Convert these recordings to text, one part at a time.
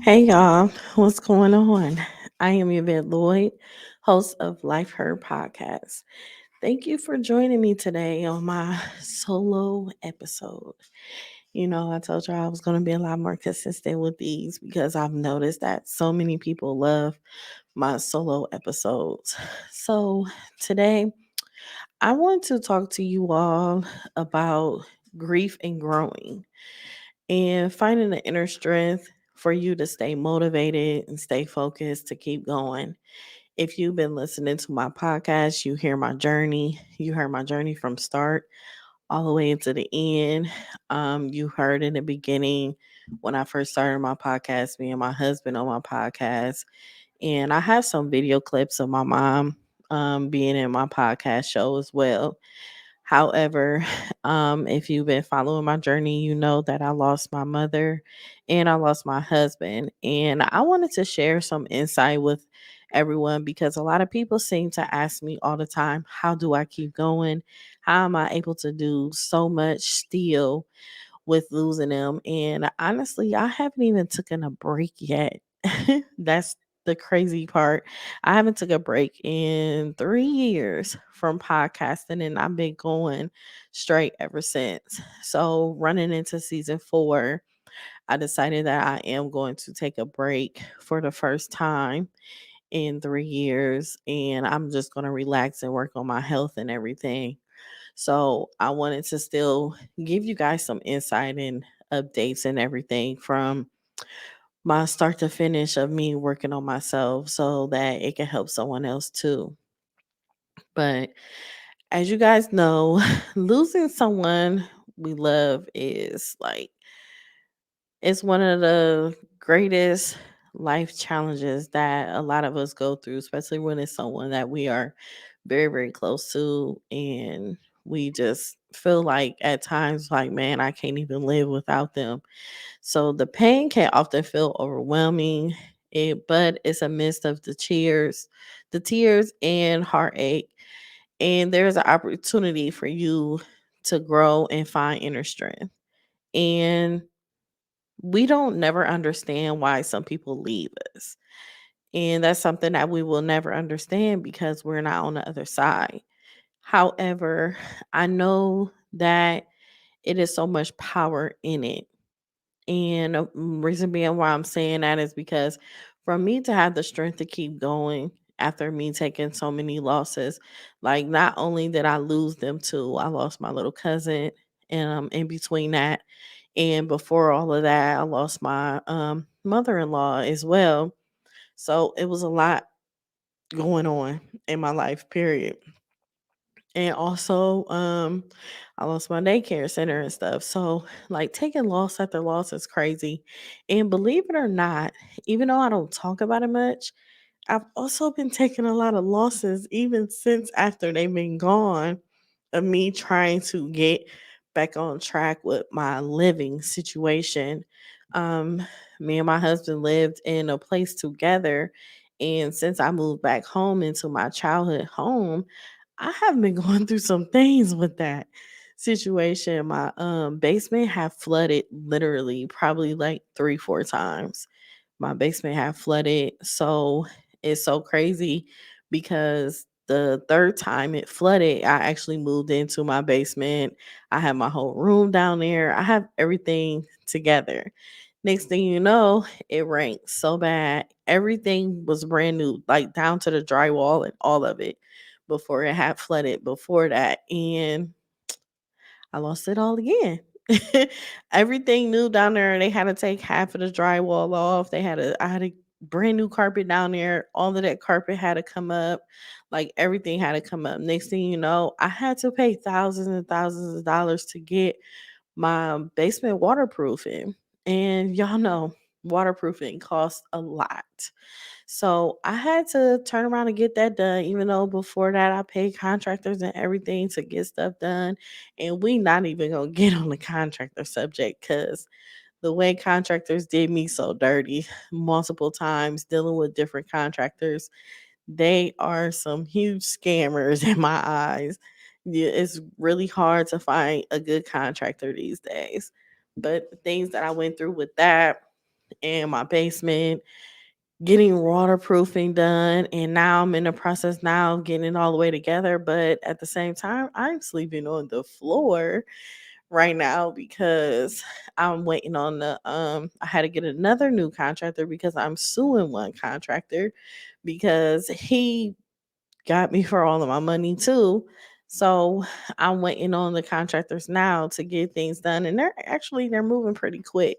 Hey y'all, what's going on? I am Yvette Lloyd, host of Life Her podcast. Thank you for joining me today on my solo episode. I told you I was going to be a lot more consistent with these because I've noticed that so many people love my solo episodes. So today, I want to talk to you all about grief and growing and finding the inner strength for you to stay motivated and stay focused to keep going. If you've been listening to my podcast, you hear my journey. You heard my journey from start all the way into the end. You heard in the beginning when I first started my podcast, me and my husband on my podcast. And I have some video clips of my mom being in my podcast show as well. However, if you've been following my journey, you know that I lost my mother and I lost my husband. And I wanted to share some insight with everyone because a lot of people seem to ask me all the time, how do I keep going? How am I able to do so much still with losing them? And honestly, I haven't even taken a break yet. That's the crazy part. I haven't took a break in 3 years from podcasting, and I've been going straight ever since. So running into season 4, I decided that I am going to take a break for the first time in 3 years, and I'm just going to relax and work on my health and everything. So I wanted to still give you guys some insight and updates and everything from my start to finish of me working on myself so that it can help someone else too. But as you guys know, losing someone we love is like it's one of the greatest life challenges that a lot of us go through, especially when it's someone that we are very, very close to. And we just feel like at times, like, man, I can't even live without them. So the pain can often feel overwhelming, but it's a mist of the tears and heartache. And there's an opportunity for you to grow and find inner strength. And we don't never understand why some people leave us. And that's something that we will never understand because we're not on the other side. However, I know that it is so much power in it. And reason being why I'm saying that is because for me to have the strength to keep going after me taking so many losses, like not only did I lose them too, I lost my little cousin in between that. And before all of that, I lost my mother in law as well. So it was a lot going on in my life, period. And also, I lost my daycare center and stuff. So, like, taking loss after loss is crazy. And believe it or not, even though I don't talk about it much, I've also been taking a lot of losses even since after they've been gone of me trying to get back on track with my living situation. Um, Me and my husband lived in a place together. And since I moved back home into my childhood home, I have been going through some things with that situation. My basement have flooded literally probably like 3, 4 times. My basement had flooded. So it's so crazy because the third time it flooded, I actually moved into my basement. I have my whole room down there. I have everything together. Next thing you know, it rained so bad. Everything was brand new, like down to the drywall and all of it before it had flooded before that. And I lost it all again. Everything new down there. They had to take half of the drywall off. I had a brand new carpet down there. All of that carpet had to come up. Like everything had to come up. Next thing you know, I had to pay thousands and thousands of dollars to get my basement waterproofing. And y'all know waterproofing costs a lot. So I had to turn around and get that done, even though before that I paid contractors and everything to get stuff done. And we not even gonna get on the contractor subject because the way contractors did me so dirty multiple times dealing with different contractors, they are some huge scammers in my eyes. Yeah, it's really hard to find a good contractor these days. But the things that I went through with that, in my basement, getting waterproofing done, and now I'm in the process now of getting it all the way together. But at the same time, I'm sleeping on the floor right now because I'm waiting on the I had to get another new contractor because I'm suing one contractor because he got me for all of my money too. So I'm waiting on the contractors now to get things done, and they're moving pretty quick.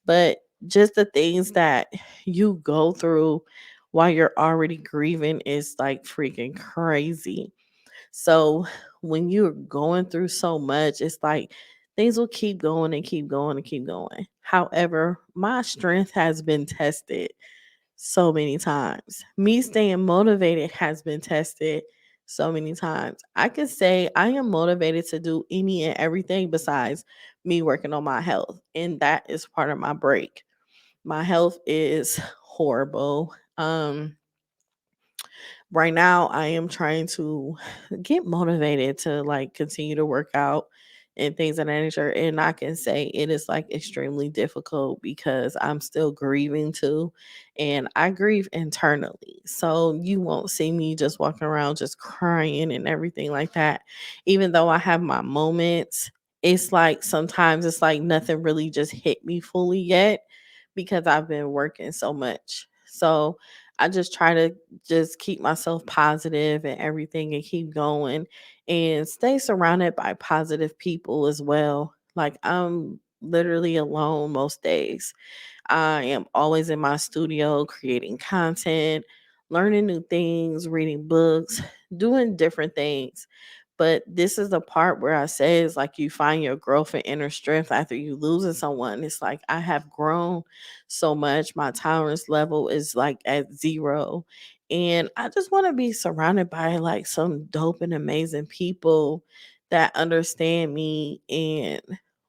But just the things that you go through while you're already grieving is like freaking crazy. So when you're going through so much, it's like things will keep going and keep going and keep going. However, my strength has been tested so many times. Me staying motivated has been tested so many times. I could say I am motivated to do any and everything besides me working on my health, and that is part of my break. My health is horrible. Right now I am trying to get motivated to like continue to work out and things of that nature. And I can say it is like extremely difficult because I'm still grieving too. And I grieve internally. So you won't see me just walking around just crying and everything like that. Even though I have my moments, it's like sometimes it's like nothing really just hit me fully yet because I've been working so much. So I just try to just keep myself positive and everything and keep going and stay surrounded by positive people as well. Like I'm literally alone most days. I am always in my studio creating content, learning new things, reading books, doing different things. But this is the part where I say it's like you find your growth and inner strength after you losing someone. It's like I have grown so much. My tolerance level is like at zero. And I just want to be surrounded by like some dope and amazing people that understand me and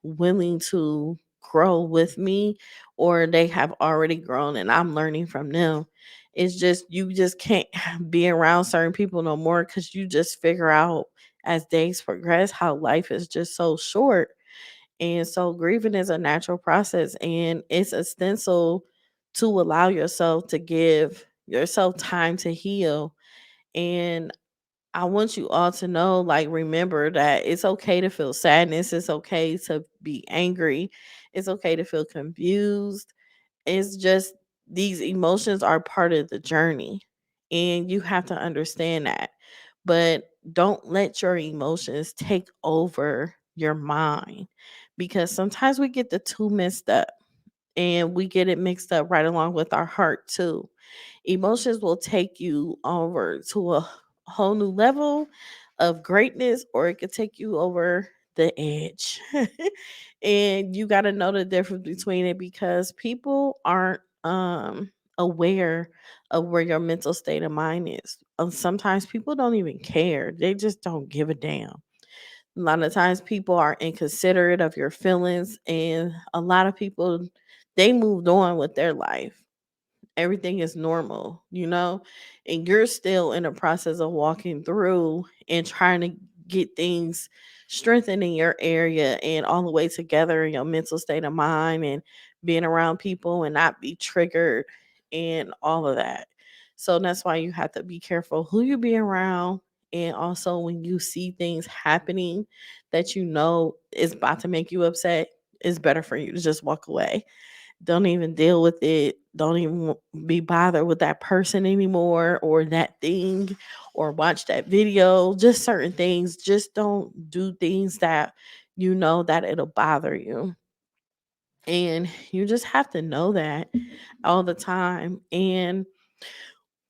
willing to grow with me, or they have already grown and I'm learning from them. It's just you just can't be around certain people no more because you just figure out as days progress how life is just so short. And so grieving is a natural process, and it's essential to allow yourself to give yourself time to heal. And I want you all to know, like, remember that it's okay to feel sadness. It's okay to be angry. It's okay to feel confused. It's just these emotions are part of the journey, and you have to understand that. But don't let your emotions take over your mind because sometimes we get the two mixed up, and we get it mixed up right along with our heart too. Emotions will take you over to a whole new level of greatness, or it could take you over the edge. And you got to know the difference between it because people aren't aware of where your mental state of mind is. Sometimes people don't even care. They just don't give a damn. A lot of times people are inconsiderate of your feelings, and a lot of people they moved on with their life. Everything is normal, and you're still in the process of walking through and trying to get things strengthened in your area and all the way together in your mental state of mind and being around people and not be triggered and all of that. So that's why you have to be careful who you be around. And also, when you see things happening that you know is about to make you upset, it's better for you to just walk away. Don't even deal with it. Don't even be bothered with that person anymore or that thing or watch that video. Just certain things. Just don't do things that you know that it'll bother you. And you just have to know that all the time. And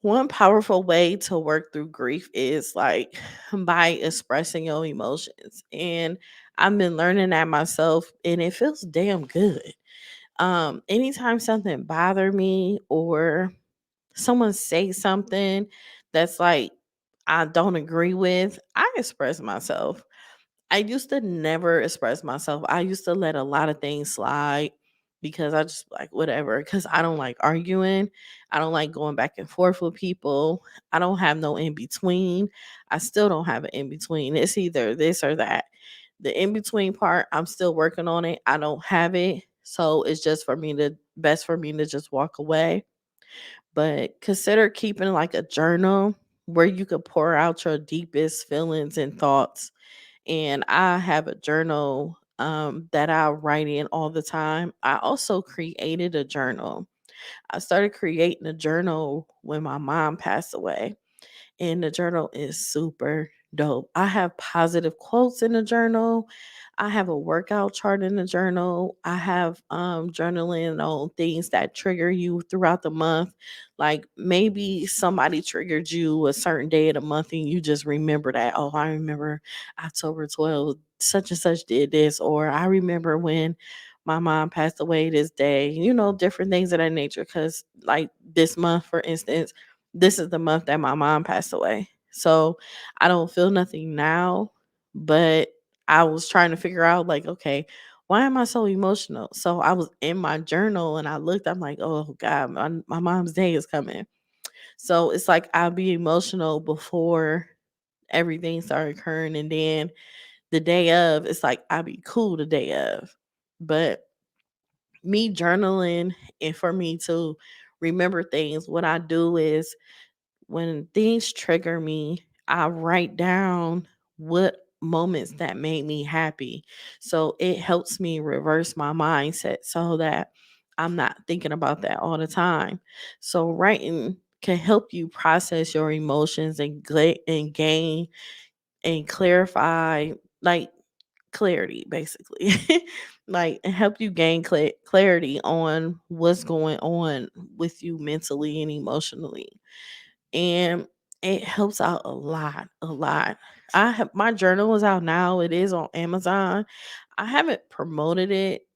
one powerful way to work through grief is like by expressing your emotions. And I've been learning that myself, and it feels damn good. Anytime something bother me or someone say something that's like I don't agree with, I express myself. I used to never express myself. I used to let a lot of things slide because I just like whatever, because I don't like arguing. I don't like going back and forth with people. I don't have no in between. I still don't have an in between. It's either this or that. The in between part, I'm still working on it. I don't have it. So it's just for me to best for me to just walk away. But consider keeping like a journal where you could pour out your deepest feelings and thoughts. And I have a journal that I write in all the time. I also created a journal. I started creating a journal when my mom passed away, and the journal is super dope. I have positive quotes in the journal. I have a workout chart in the journal. I have journaling on things that trigger you throughout the month. Like maybe somebody triggered you a certain day of the month and you just remember that. Oh, I remember October 12th, such and such did this, or I remember when my mom passed away this day, different things of that nature. Cause like this month, for instance, this is the month that my mom passed away. So I don't feel nothing now, but I was trying to figure out, like, okay, why am I so emotional? So I was in my journal and I looked, I'm like, oh God, my mom's day is coming. So it's like I'll be emotional before everything started occurring. And then the day of, it's like I'll be cool the day of. But me journaling and for me to remember things, what I do is when things trigger me, I write down what moments that made me happy. So it helps me reverse my mindset so that I'm not thinking about that all the time. So writing can help you process your emotions and gain and clarify, like, clarity basically. Like and help you gain clarity on what's going on with you mentally and emotionally, and it helps out a lot, a lot. I have my journal is out now. It is on Amazon. I haven't promoted it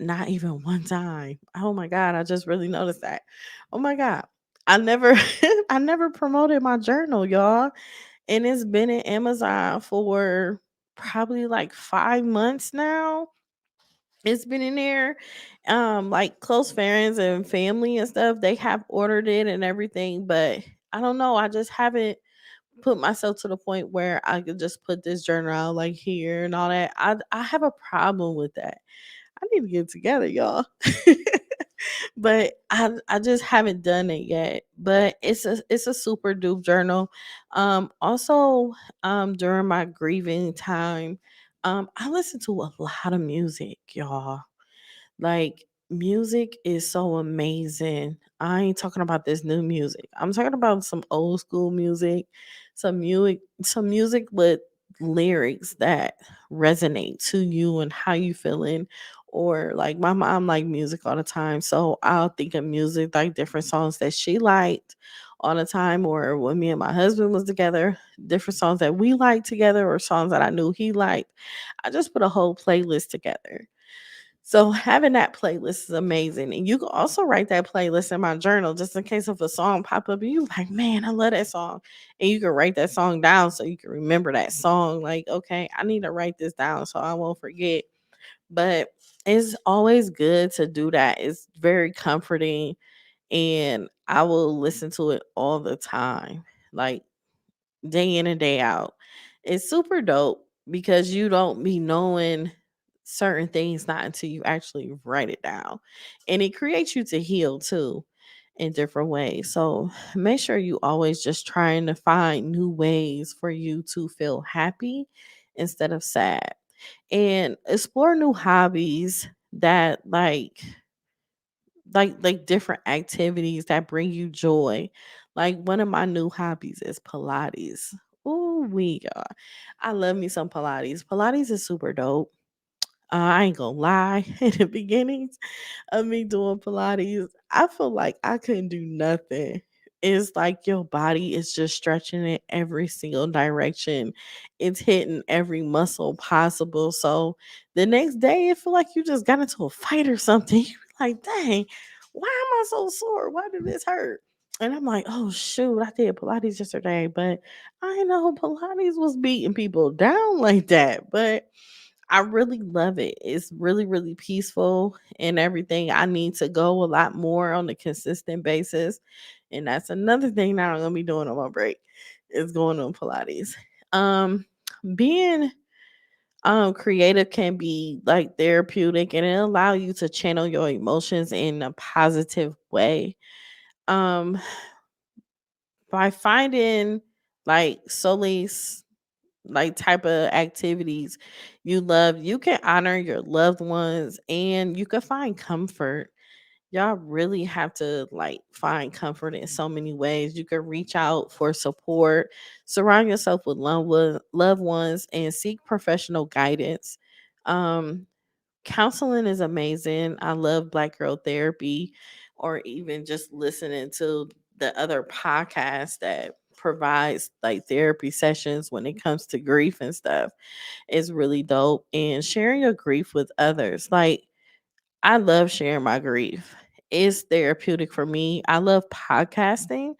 not even one time. Oh my god, I just really noticed that. Oh my god. I never I never promoted my journal, y'all. And it's been in Amazon for probably like 5 months now. It's been in there. Like close friends and family and stuff, they have ordered it and everything, but I don't know. I just haven't put myself to the point where I could just put this journal out like here and all that. I have a problem with that. I need to get together, y'all. But I just haven't done it yet. But it's a super dupe journal. Also during my grieving time, I listen to a lot of music, y'all. Like, music is so amazing. I ain't talking about this new music. I'm talking about some old school music, some music with lyrics that resonate to you and how you feeling. Or like my mom like music all the time. So I'll think of music like different songs that she liked all the time, or when me and my husband was together, different songs that we liked together or songs that I knew he liked. I just put a whole playlist together. So having that playlist is amazing. And you can also write that playlist in my journal just in case if a song pop up and you like, man, I love that song. And you can write that song down so you can remember that song. Like, okay, I need to write this down so I won't forget. But it's always good to do that. It's very comforting and I will listen to it all the time. Like day in and day out. It's super dope because you don't be knowing certain things not until you actually write it down. And it creates you to heal too in different ways. So make sure you always just trying to find new ways for you to feel happy instead of sad. And explore new hobbies that like different activities that bring you joy. Like one of my new hobbies is Pilates. Ooh, I love me some Pilates. Pilates is super dope. I ain't gonna lie. In the beginnings of me doing Pilates, I feel like I couldn't do nothing. It's like your body is just stretching in every single direction. It's hitting every muscle possible. So the next day, it feel like you just got into a fight or something. You be like, dang, why am I so sore? Why did this hurt? And I'm like, oh shoot, I did Pilates yesterday, but I didn't know Pilates was beating people down like that. But I really love it. It's really, really peaceful and everything. I need to go a lot more on a consistent basis. And that's another thing that I'm gonna be doing on my break is going on Pilates. Um being Creative can be like therapeutic, and it allow you to channel your emotions in a positive way. Um, by finding like solace, like type of activities you love, you can honor your loved ones and you can find comfort. Y'all really have to like find comfort in so many ways. You can reach out for support, surround yourself with loved ones, and seek professional guidance. Um, Counseling is amazing. I love Black Girl Therapy, or even just listening to the other podcasts that provides like therapy sessions when it comes to grief and stuff is really dope. And sharing your grief with others, like I love sharing my grief. It's therapeutic for me. I love podcasting.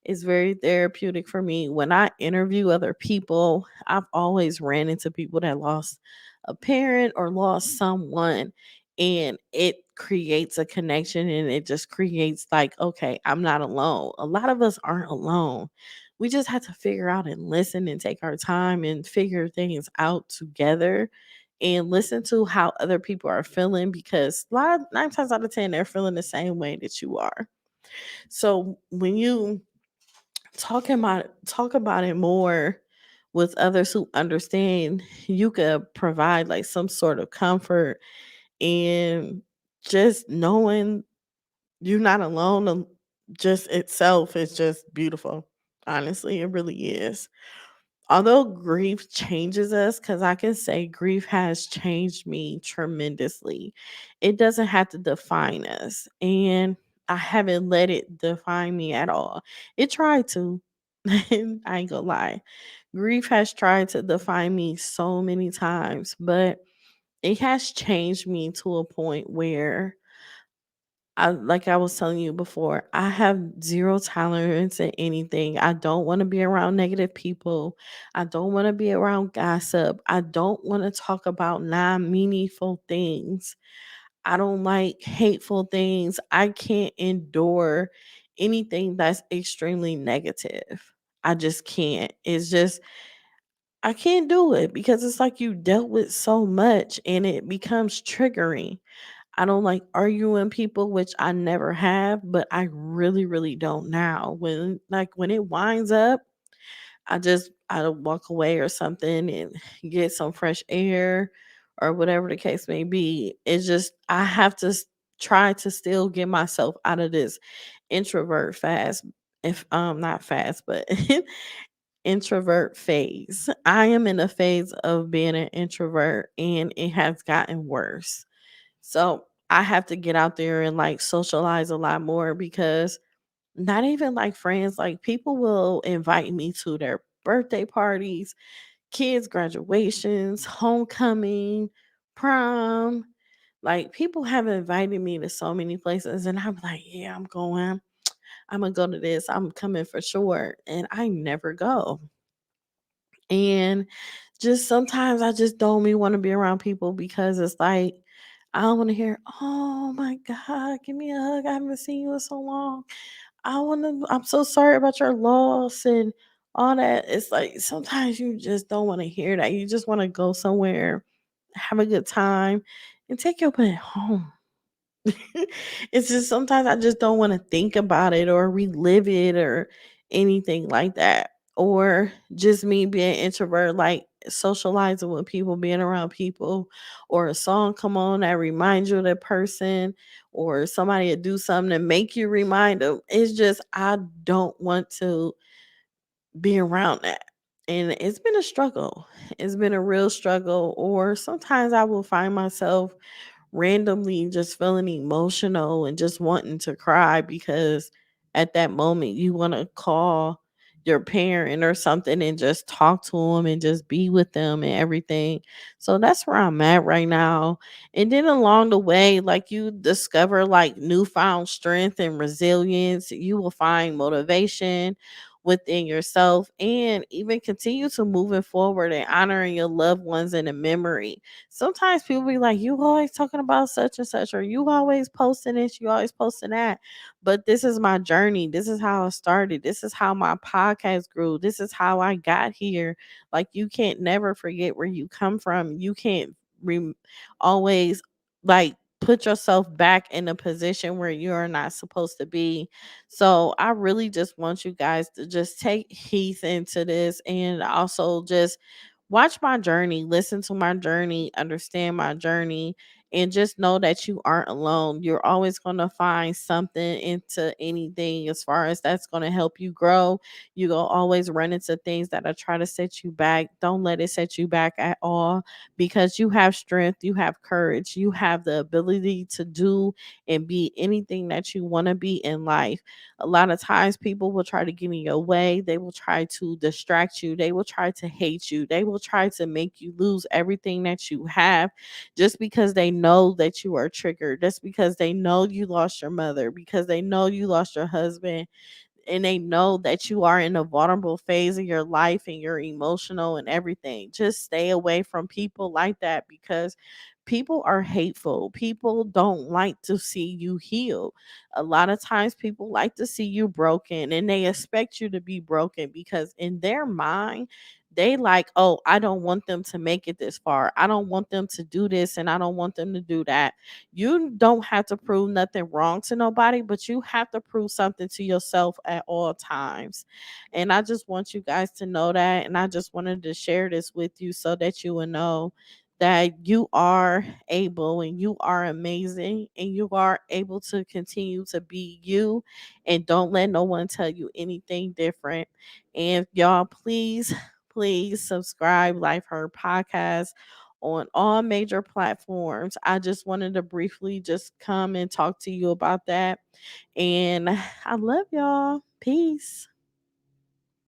It's very therapeutic for me. When I interview other people, I've always ran into people that lost a parent or lost someone, and it creates a connection and it just creates like, okay, I'm not alone. A lot of us aren't alone. We just have to figure out and listen and take our time and figure things out together and listen to how other people are feeling, because a lot of 9 times out of 10 they're feeling the same way that you are. So when you talk about it more with others who understand, you could provide like some sort of comfort, and just knowing you're not alone, just itself is just beautiful. Honestly, it really is. Although grief changes us, because I can say grief has changed me tremendously, it doesn't have to define us. And I haven't let it define me at all. It tried to. I ain't gonna lie. Grief has tried to define me so many times, but it has changed me to a point where like I was telling you before, I have zero tolerance in anything. I don't want to be around negative people. I don't want to be around gossip. I don't want to talk about non-meaningful things. I don't like hateful things. I can't endure anything that's extremely negative. I just can't. It's just I can't do it, because it's like you dealt with so much and it becomes triggering. I don't like arguing people, which I never have, but I really, really don't now. When it winds up, I walk away or something and get some fresh air or whatever the case may be. It's just I have to try to still get myself out of this introvert fast, if not fast, but introvert phase. I am in a phase of being an introvert and it has gotten worse. So I have to get out there and like socialize a lot more, because not even like friends, like people will invite me to their birthday parties, kids' graduations, homecoming, prom. Like people have invited me to so many places, and I'm like, yeah, I'm going. I'm gonna go to this. I'm coming for sure. And I never go. And just sometimes I just don't even want to be around people, because it's like I don't want to hear, "Oh my god, give me a hug. I haven't seen you in so long. I'm so sorry about your loss and all that." It's like sometimes you just don't want to hear that. You just want to go somewhere, have a good time, and take your butt home. It's just sometimes I just don't want to think about it or relive it or anything like that. Or just me being introvert, like socializing with people, being around people, or a song come on that reminds you of that person, or somebody to do something to make you remind them. It's just I don't want to be around that. And it's been a struggle. It's been a real struggle. Or sometimes I will find myself randomly just feeling emotional and just wanting to cry, because at that moment you want to call your parent or something and just talk to them and just be with them and everything. So that's where I'm at right now. And then along the way, like you discover like newfound strength and resilience, you will find motivation within yourself, and even continue to moving forward and honoring your loved ones in a memory. Sometimes people be like, you always talking about such and such, or you always posting this, you always posting that. But this is my journey. This is how I started. This is how my podcast grew. This is how I got here. Like, you can't never forget where you come from. You can't always like put yourself back in a position where you're not supposed to be. So I really just want you guys to just take heed into this, and also just watch my journey, listen to my journey, understand my journey, and just know that you aren't alone. You're always going to find something into anything as far as that's going to help you grow. You go always run into things that are trying to set you back. Don't let it set you back at all, because you have strength, you have courage, you have the ability to do and be anything that you want to be in life. A lot of times people will try to get in your way. They will try to distract you. They will try to hate you. They will try to make you lose everything that you have, just because they know that you are triggered, just because they know you lost your mother, because they know you lost your husband, and they know that you are in a vulnerable phase of your life and you're emotional and everything. Just stay away from people like that, because people are hateful. People don't like to see you heal. A lot of times people like to see you broken, and they expect you to be broken, because in their mind, they like, oh, I don't want them to make it this far. I don't want them to do this, and I don't want them to do that. You don't have to prove nothing wrong to nobody, but you have to prove something to yourself at all times. And I just want you guys to know that. And I just wanted to share this with you so that you will know that you are able and you are amazing and you are able to continue to be you, and don't let no one tell you anything different. And y'all, please subscribe Life Her Podcast on all major platforms. I just wanted to briefly just come and talk to you about that. And I love y'all. Peace.